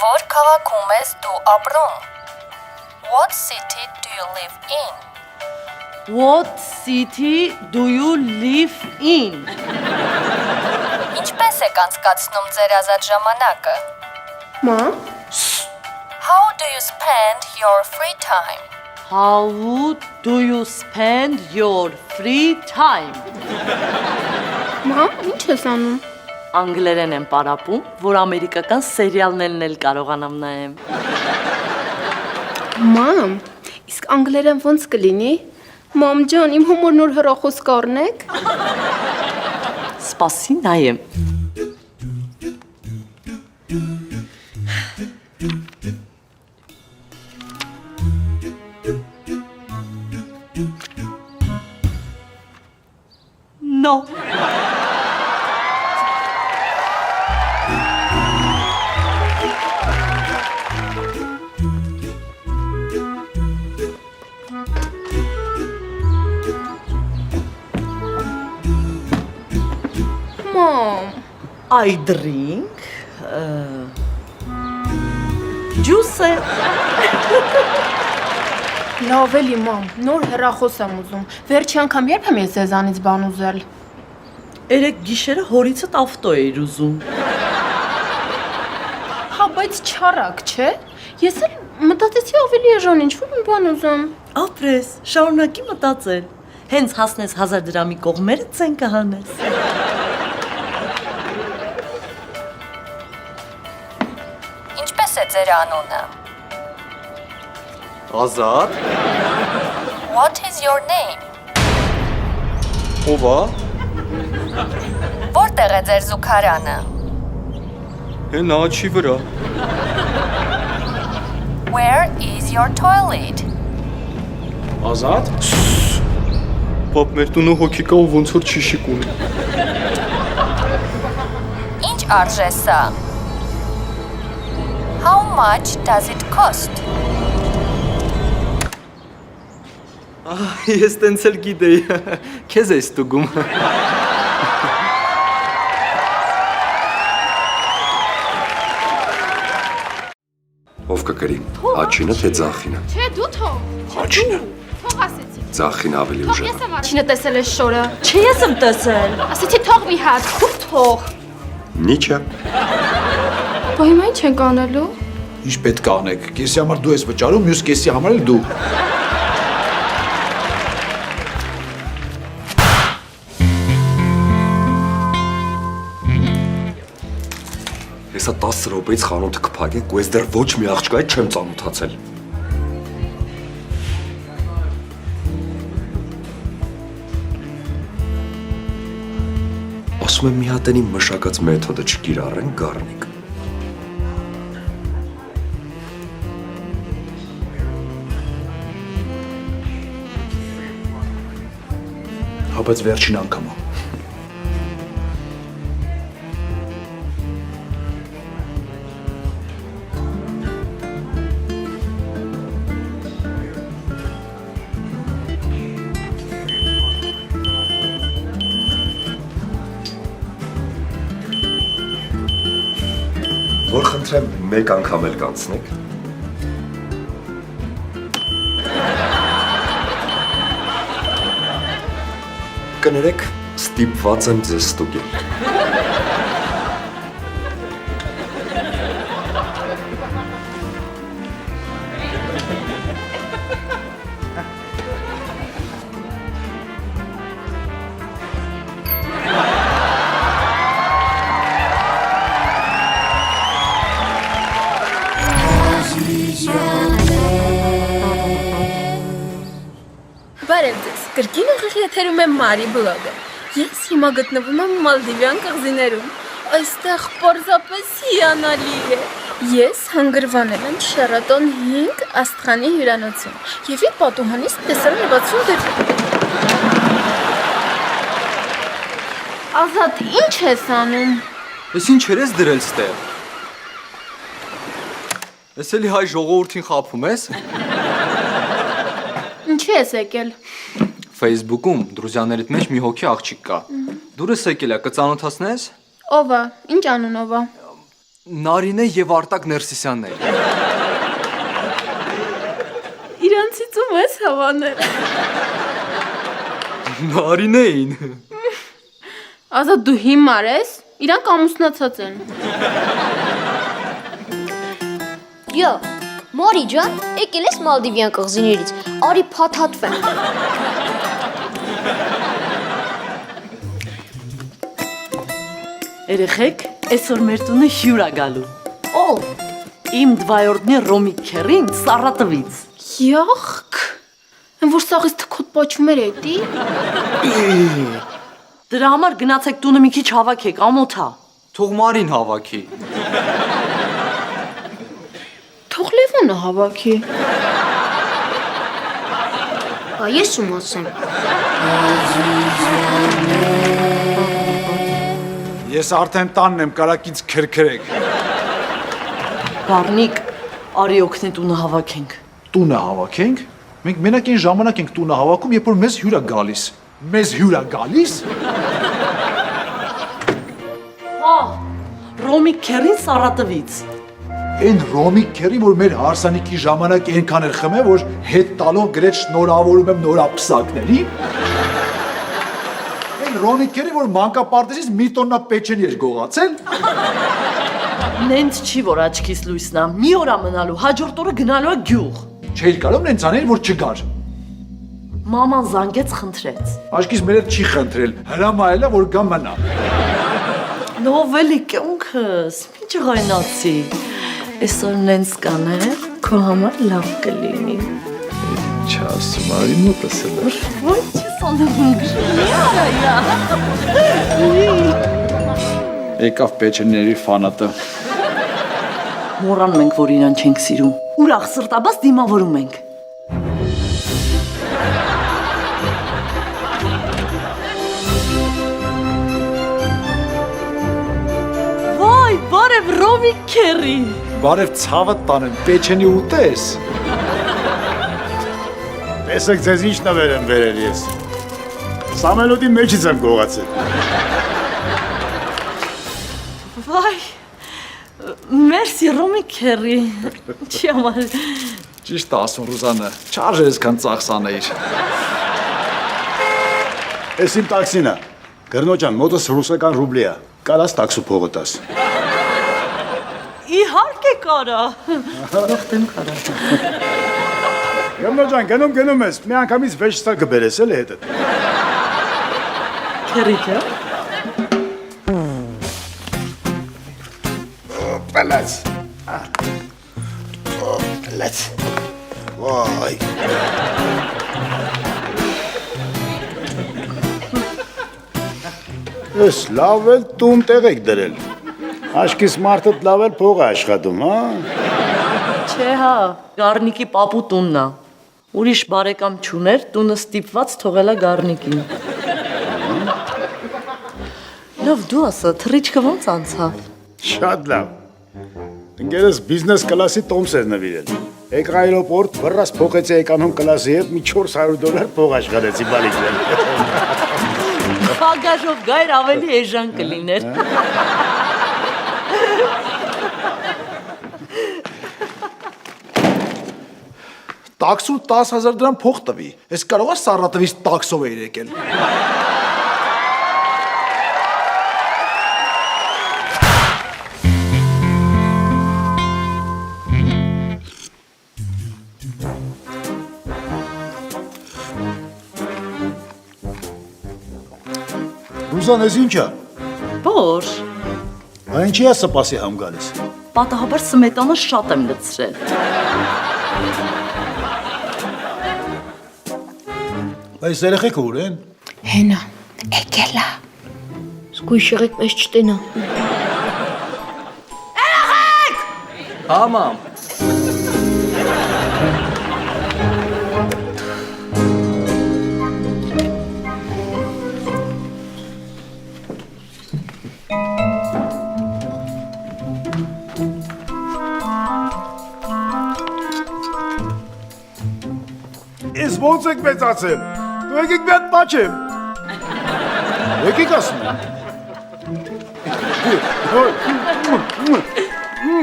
Որ քաղաքում ես դու ապրում? What city do you live in? What city do you live in? Ինչպես եք անցկացնում ձեր ազատ ժամանակը? Մամ, How do you spend your free time? How do you spend your free time? մամ, ինչ ես անում։ Անգլերեն եմ պարապում, որ ամերիկական սերիալներն էլ կարողանամ նայեմ։ Մամ, իսկ անգլերեն ոնց կլինի։ Մամ ջան, իմ համար նոր հեռախոս կառնեք։ Սպասի նայեմ։ No. Մամ, I drink juice. լավ էլի մամ, նոր հեռախոս եմ ուզում։ Վերջի անգամ երբ եմ ես ձեզանից բան ուզել։ Երեք գիշերը հորիցդ ավտո էիր ուզում։ Հա, բայց չարակ, չէ։ Ես էլ մտածեցի ավելի էժան ինչ-որ մի բան ուզում։ Ապրես, շարունակի մտածել։ Հենց հասնես 1000 դրամի կողմերը ցեն կհանես։ Ինչպես է ձեր անունը? Ազատ, What is your name? ով է։ Որտեղ է ձեր զուգարանը? Հեն աչի վրա։ Where is your toilet? Ազատ։ Պապ, մեր տունը հոգի կա ու ոնց որ չի շիկուն։ Ինչ արժե սա? How much does it cost? Ես տենց էլ գիտեի։ Քեզ է ստուգում։ Ով կկրի, աչինը թե ձախինը։ Չէ, դու թող։ Աչինը։ Թող ասեցի։ Ձախինը ավելի ուժեղ է։ Ինչինը տեսել ես շորը։ Չի ես եմ տեսել։ Ասեցի թող մի հատ, դու թող։ Նիչը։ Բա հիմա ինչ ենք անելու։ Ինչ պետք է անեք։ Կեսի համար դու ես վճարում, մյուս կեսի համար էլ դու։ Հեսա 10 րոպեից խանութը կփակեք ու ես դեռ ոչ մի աղջկա հետ չեմ ծանոթացել։ Ասում եմ մի հատ են իմ մշակած մեթոդը չկիրառեն գառնիկ։ Հա, բայց վերջին անգամ է։ Որ խնդրեմ մեկ անգամ էլ կանցնեք։ Կներեք, ստիպված եմ ձեզ ստուգել։ Բարև ձեզ, կրկին ուղիղ եթերում եմ Մարի բլոգը։ Ես հիմա գտնվում եմ Մալդիվյան կղզիներում։ Այստեղ պարզապես հիանալի է։ Ես հանգրվանել եմ Շերատոն 5 Աստղանի հյուրանոցում և իր պատուհանից տեսել եմ 60 դրամ։ Ազատ, ինչ ես անում։ Ես ինչեր ես դրել ստեղ։ Ես էլի հայ ժողովրդին խաբում ես։ Ինչի ես եկել։ Facebook-ում դրուզյաներիդ մեջ մի հոգի աղջիկ կա։ Դուրս եկել է, կծանոթացնես։ Ով է, ինչ անունով է։ Նարինե եւ Արտակ Ներսիսյանն էին։ Իրանցից ում ես հավանել։ Նարինեին։ Ազատ դու հիմար ես, իրանք ամուսնացած են։ Յո, Մարի ջան, եկել ես Մալդիվյան կղզիներից, արի փաթաթվեմ։ Երեխեք, այսօր մեր տունը հյուր ա գալու։ Ով։ Իմ դվայորդնի Ռոմիկ Քերին Սարատովից։ Յախք, են որ սաղից թքոտ պաչում էր էտի։ Դրա համար գնացեք տունը մի քիչ հավաքեք, ամոթա։ Թող Մարին հավաքի։ Թող Լևոնը հավաքի։ Բա ես ում ասեմ։ Ես արդեն տանն եմ, կարակից քրքրեք։ Գառնիկ, արի օգնի տունը հավաքենք։ Տունը հավաքենք։ Մենք մենակ այն ժամանակ ենք տունը հավաքում, երբ որ մեզ հյուր ա գալիս։ Մեզ հյուր ա գալիս։ Հա, Ռոմիկ Քերին Սարատովից։ Այն Ռոմիկ Քերին, որ մեր հարսանիքի ժամանակ այնքան էր խմե, որ հետ տալով գրեց շնորհավորում եմ նորապսակների։ Այն Ռոմիկ Քերին, որ մանկապարտեզից մի տոննա պեչենի էր գողացել։ Նենց չի, որ աչքիս լույսն ա, մի օր ա մնալու, հաջորդ օրը գնալու ա գյուղ։ Չէր կարող նենց անել, որ չգար։ Մաման զանգեց, խնդրեց։ Աշկիս մեր հետ չի խնդրել, հրամայել ա, որ գա մնա։ Նովելի կյանքս, մի ջղայնացի։ Այսօր նենց կաներ, քո համար լավ կլինի։ Չասում, արի մոտս էլ։ Ոչ ես անում գրի արա։ Եկավ պեչենիների ֆանատը։ Մոռանում ենք, որ իրան չենք սիրում։ Ուրախ սրտաբաց դիմավորում ենք։ Վայ, բարև Ռոմիկ Քերի։ Բարև ցավը տանեմ, պեչենի ուտես։ Տեսեք ձեզ ինչ նվեր եմ վերել ես։ Սամելոտի մեջից եմ գողացել։ Վայ, մերսի Ռոմիկ Քերի։ Չի համար։ Ճիշտ ասում Ռուզանը, չարժեր այսքան ծախսանեիր։ Ես իմ տաքսին է։ Գրնոջան, մոտս ռուսական ռուբլի է։ Կարաս տաքսու փողը տաս։ Իհարկե կարա։ Ողտեմ կարա։ Գրնոջան, գնում ես, մի անգամից վեճ ստա կբերես էլ հետդ։ Քերի ջան։ Պլաց։ Պլաց։ Վայ։ Ես լավ էլ տուն տեղ եք դրել։ Աշկիս մարդըդ լավ էլ փող է աշխատում, հա։ Չէ հա, Գառնիկի պապու տունն ա։ Ուրիշ բարեկամ չուներ, տունը ստիպված թողելա Գառնիկին։ Լավ դու ասա, թռիչքը ոնց անցավ։ Շատ լավ։ Ընկերս բիզնես կլասի տոմս էր նվիրել։ Եկա այրոպորտ, վռած փոխեցի էկոնոմ կլասի հետ մի $400 փող աշխատեցի բալիկներ։ Խագաժով գայր ավելի էժան կլիներ։ Տաքսու 10,000 դրամ փող տվի։ Ես կարող ես Սարատովից տաքսով էիր եկել։ Ռուզան, ես ինչ է։ Որ, Այն չի է սպասի համ գալիս։ պատահաբար սմետանը շատ եմ լցրել։ Բայց երեխեքը ուր են։ Հենա, եկելա։ Սկույշ եղեք պես չտենա։ Հա, մամ։ Ես ոնց եք մեծացել։ Դու եկեք մի հատ պաչեմ։ Եկեք ասում եմ։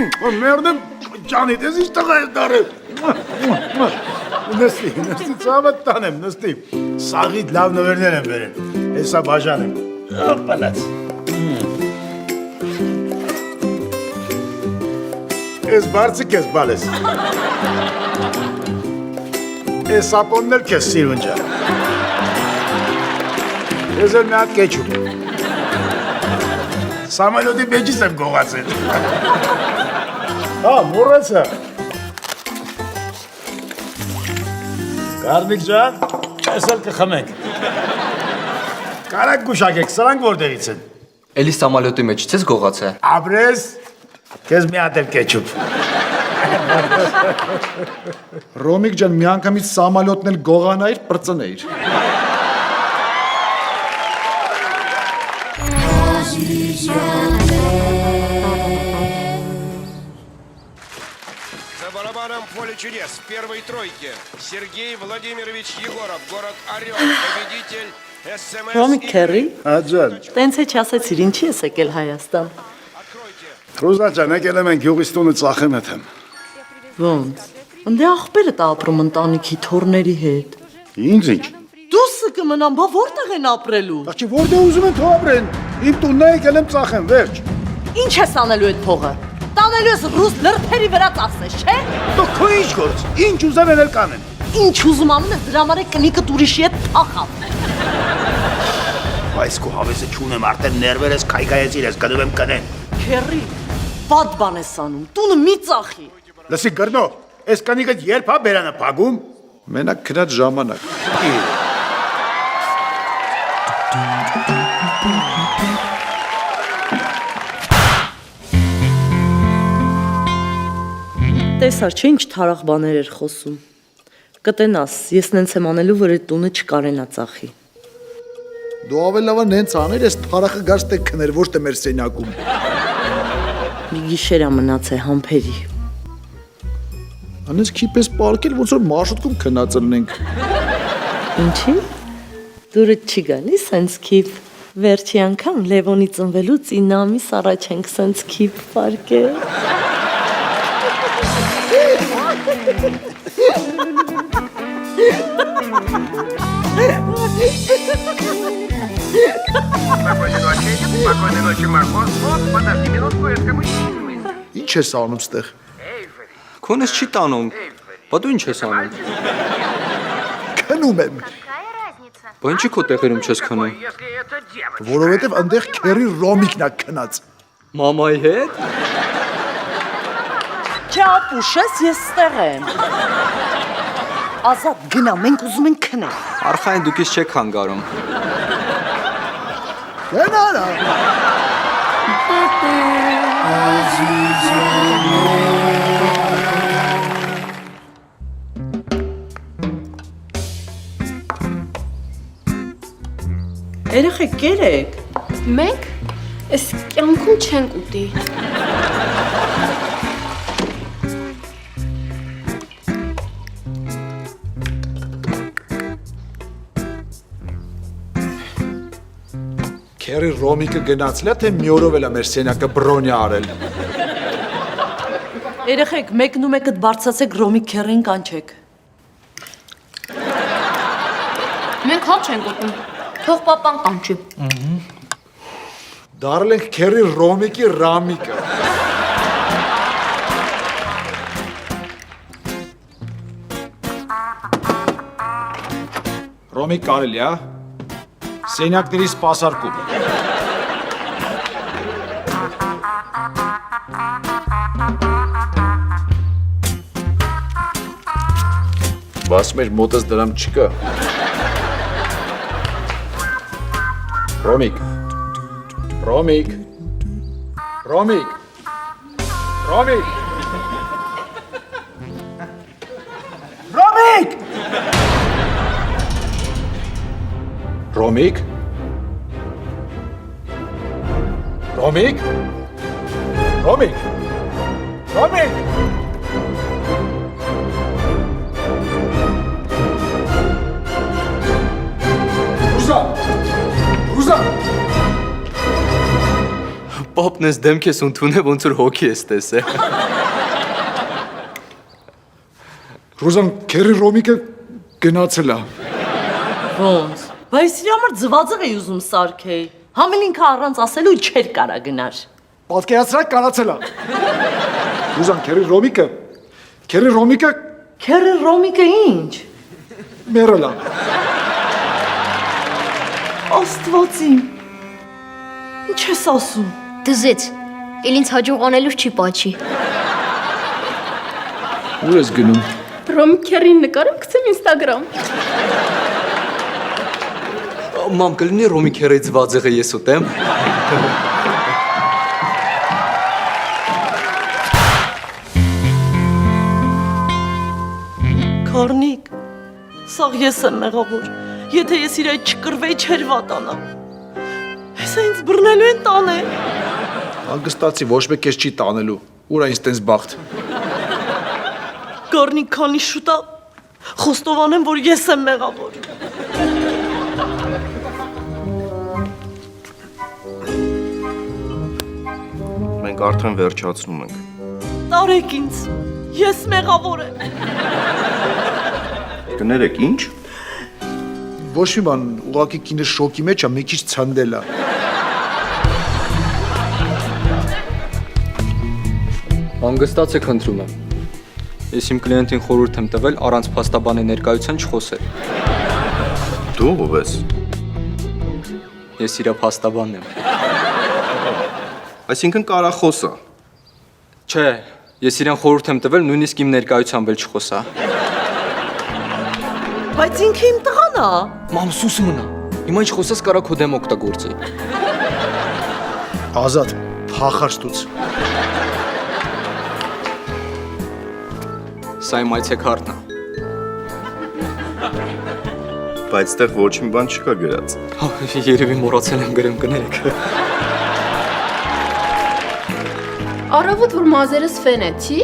Մերդեմ ջանիդ ես ինչ տղա ես դարել։ Նստի, ծավը տանեմ, նստի։ Սաղիդ լավ նվերներ եմ վերել։ Հեսա բաժան եմ։ Պալած։ Ես բարձիկ ես բալես։ Ես ապոններ կես սիրունջա։ Ես էլ մի հատ կեչում։ Սամալյոտի մեջից եմ գողացել։ Մորացա։ Կարմիկ ջան, ես էլ կխմենք։ Կարակ գուշակեք, սրանք որտեղից են։ Էլի սամալյոտի մեջից ես գողացել։ Ապրես, քեզ մի հատ էլ կեչուպ։ Ռոմիկ ջան, մի անգամից սամալյոտն էլ գողանայր, պրծնեիր։ За барабаном поле чудес первой тройки Сергей Владимирович Егоров, город Орел, победитель СМС. Ռոմիկ քերի, Աջան, տենց է չասեցիր, ինչի ես եկել Հայաստան։ Ռուզա ջան, եկել եմ են գյուղից տունը ծախեմ հետեմ։ Ոնց։ Ընդ աղբերդ ապրում ընտանիքի թորների հետ։ Ինձ ինչ։ Դուսը կմնամ, բա որտեղ են ապրելու։ Աղջի, որտեղ ուզում են թող ապրեն։ Իմ տունն է եկել եմ ծախեմ, վերջ։ Ինչ ես անելու այդ փողը։ Տանելու ես ռուս լրբերի վրա ծախսես, չէ։ Դու քո ինչ գործ։ Ինչ ուզեմ էլ կանեմ։ Ինչ ուզում անում ես, դրա համար է կնիկը ուրիշի հետ փախավ։ Բայց քո հավեսը չունեմ, արդեն ներվերս քայքայեցիր ես, գնում եմ կնեն։ Քերի, բադ բան ես անում, տունը մի ծախի։ Լսի գրնո, այս կանիկը երբ հա բերանը փագում։ Մենակ քնած ժամանակ։ Տեսար, չէ ինչ թարախ բաներ էր խոսում։ Կտենաս, ես նենց եմ անելու, որ այդ տունը չկարենա ծախի։ Դու ավելի լավ նենց աներ, ես թարախը գարս տեք քներ, ոչ թե մեր սենյակում։ Մի գիշերա մնաց է համբերի։ Անես քիպես պարկել, ոնց որ մարշրուտքում քնած ելնենք։ Ինչի՞։ Դուրը չի գալիս սենց քիպ։ Վերջի անգամ Լևոնի ծնվելուց 9 ամիս առաջ ենք սենց քիպ պարկել։ Спокойной ночи, Маркос. Вот, подожди минутку, это мы. Ինչ ես անում ստեղ։ Քոնես չի տանում։ Բա դու ինչ ես անում։ Քնում եմ, Բա ինչի քո տեղերում չես քնում։ Если это девочка. որովհետև այնտեղ քերի Ռոմիկն է քնած։ Մամայի հետ։ Չէ, ապուշես, ես ստեղ եմ։ Ազատ գնա, մենք ուզում ենք քնենք։ Արխային դուք ես չեք հանգարում։ Գնարա։ Երեխեք կերեք։ Մենք այս կյանքում չենք ուտի։ Քերի Ռոմիկը գնացել է, թե մի օրով էլ է մեր սենյակը բրոնյա արել։ Երեխեք, մեկնում եք այդ բարձացեք Ռոմիկ քերին կանչեք։ Մենք հաց չենք ուտում։ Թող պապան կանչի։ Դարել ենք քերի Ռոմիկի Ռամիկը։ Ռոմիկ կարելի է։ Սենյակների սպասարկում։ Բաս մեր մոտս դրամ չկա։ Ռոմիկ։ Ռոմիկ։ Ռոմիկ։ Ռոմիկ։ Ռոմիկ։ Ռոմիկ։ Ռոմիկ։ Ռոմիկ։ Ռոմիկ։ Ռուզա։ Պապն ես դեմք ես ընդունե ոնց որ հոգի ես տեսե։ Ռոզան, քերի Ռոմիկը գնացել է։ Ոնց։ Բայց իր համար ձվածեղ էի ուզում սարքեի։ Համել ինքը առանց ասելու չէր կարա գնար։ Պատկերացրեք կարացել է։ Ռոզան, քերի Ռոմիկը Քերը Ռոմիկը ինչ։ մեռել է։ Աստվածին։ Ինչ ես ասում։ Դզեց։ Էլ ինձ հաջողանելու չի պաչի։ Ուր ես գնում։ Ռոմիկերին նկարում գցեմ Instagram։ Մամ կլինի Ռոմի քերի ձվածեղը ես ուտեմ։ Կարնիկ, սաղ ես եմ մեղավոր, եթե ես իր այդ չկրվեի չեր վատանա։ Հեսա ինձ բռնելու են տան է։ Հանգստացի, ոչ մեկ ես չի տանելու։ Ուր այնց տենց բախտ։ Կարնիկ, քանի շուտա խոստովանեմ, որ ես եմ մեղավոր։ Մենք արդեն վերջացնում ենք։ Տարեք ինձ, ես մեղավոր եմ։ Կներեք, ինչ։ Ոչ մի բան, ուղղակի կինը շոկի մեջ է, մի քիչ ցնդել է։ Հանգստացեք խնդրում եմ։ Ես իմ կլիենտին խորհուրդ եմ տվել առանց փաստաբանի ներկայության չխոսել։ Դու ով ես։ Ես իր փաստաբանն եմ։ Այսինքն կարախոս է։ Չէ, ես իրեն խորհուրդ եմ տվել նույնիսկ իմ ներկայությամբ էլ չխոսա։ Բայց ինքը իմ տղան է։ Մամ սուս մնա։ Հիմա ինչ խոսես կարա քո դեմ օգտագործի։ Ազատ, փախար ստուց։ Սա իմ այցեքարտն է։ Բայց այդտեղ ոչ մի բան չկա գրած։ Երևի մոռացել եմ գրեմ կներեք։ Առավոտ որ մազերս ֆենեցի,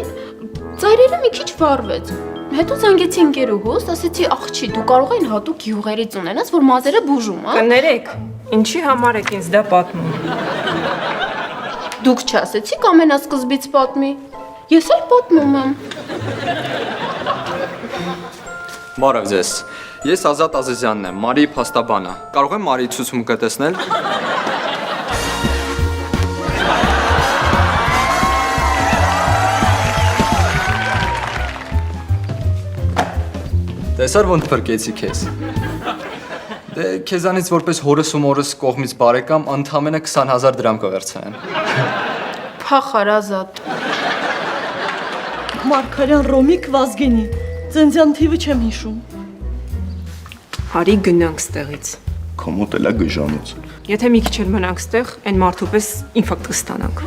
ծայրերը մի քիչ վառվեց։ Հետո զանգեցի ընկերուհուս, ասեցի աղջի, դու կարող ես հատուկ յուղերից ունենաս, որ մազերը բուժում, հա։ Կներեք, ինչի համար եք ինձ դա պատմում։ Դուք չասեցիք ամենասկզբից պատմի։ Ես էլ պատմում եմ։ Բարև ձեզ։ Ես Ազատ Ազիզյանն եմ, Մարիի փաստաբանը։ Կարող եմ Մարիի ցուցմունքը տեսնել։ Տեսար ոնց փրկեցի քեզ։ Դե քեզանից որպես հորս ու մորս կողմից բարեկամ ընդամենը 20,000 դրամ կվերցնեմ։ Փախար Ազատ։ Մարգարյան Ռոմիկ Վազգենի, ծնձյան թիվը չեմ հիշում։ Հարի գնանք ստեղից։ Քո մոտ էլա գժանոց։ Եթե մի քիչ էլ մնանք ստեղ, այն մարդու պես ինֆարկտ կստանանք։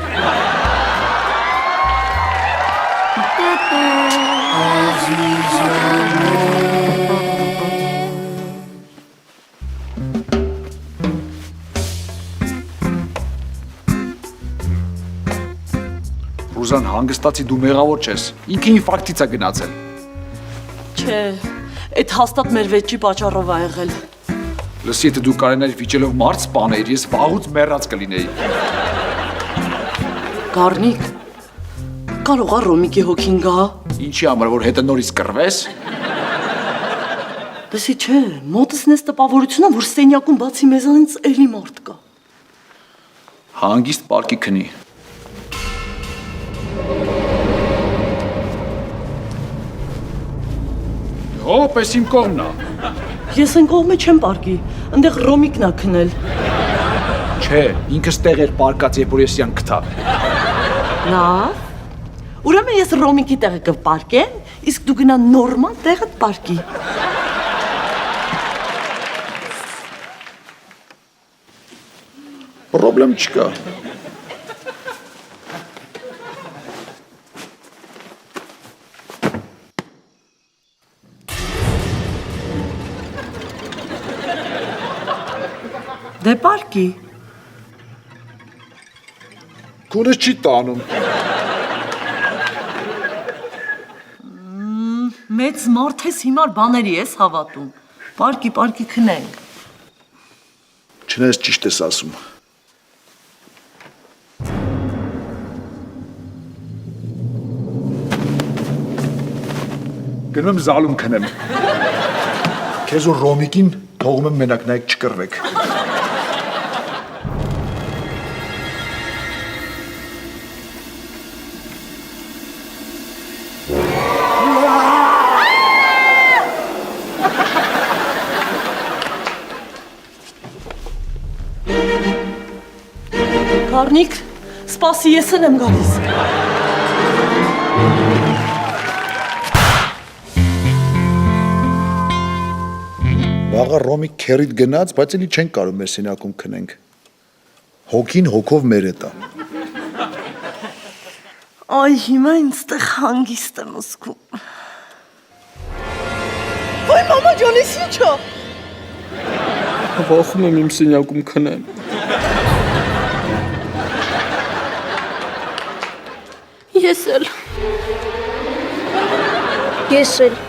Ռուզան, հանգստացի դու մեղավոր չես։ Ինքը ինֆարկտից է գնացել։ Չէ, այդ հաստատ մեր վեճի պատճառով ա եղել։ Լսի, եթե դու կարենայիր վիճելով մարդ սպանել, ես վաղուց մեռած կլինեի։ Կարնիկ, կարող ա Ռոմիկի հոգին գա։ Ինչի համար, որ հետը նորից կռվես։ Լսի, չէ, մոտս նես տպավորությունա, որ սենյակում բացի մեզանից էլի մարդ կա։ Հանգիստ պարկի քնի։ Հոպ, ես իմ կողմն է։ Ես են կողմը չեմ պարկի, ընդեղ Ռոմիկն ա քնել։ Չէ, ինքը ստեղ էր պարկած, երբ որ ես յան գտա։ Լավ։ Ուրեմն ես Ռոմիկի տեղը կպարկեմ, իսկ դու գնա նորմալ տեղը պարկի։ Պրոբլեմ չկա։ Դե պարկի։ Քունս չի տանում։ Մեծ մարդ ես հիմար բաների ես հավատում։ Պարկի քնենք։ Չնայած ճիշտ ես ասում։ Գնում եմ զալում քնեմ։ Քեզ ու Ռոմիկին թողում եմ մենակ, նայեք չկռվեք։ Կարնիկ, սպասի, ես էլ եմ գալիս։ Վաղը Ռոմիկ քերիդ գնաց, բայց էլի չենք կարող մեր սենակում քնենք։ Հոգին հոգով մեր է տա։ Այ հիմա ինձ տեղ հանգիստ եմ զգում։ Ոյ մամա ջան, ես ինչա։ Վախում եմ իմ սենյակում քնեմ։ Ես էլ։ Ես էլ։ Ես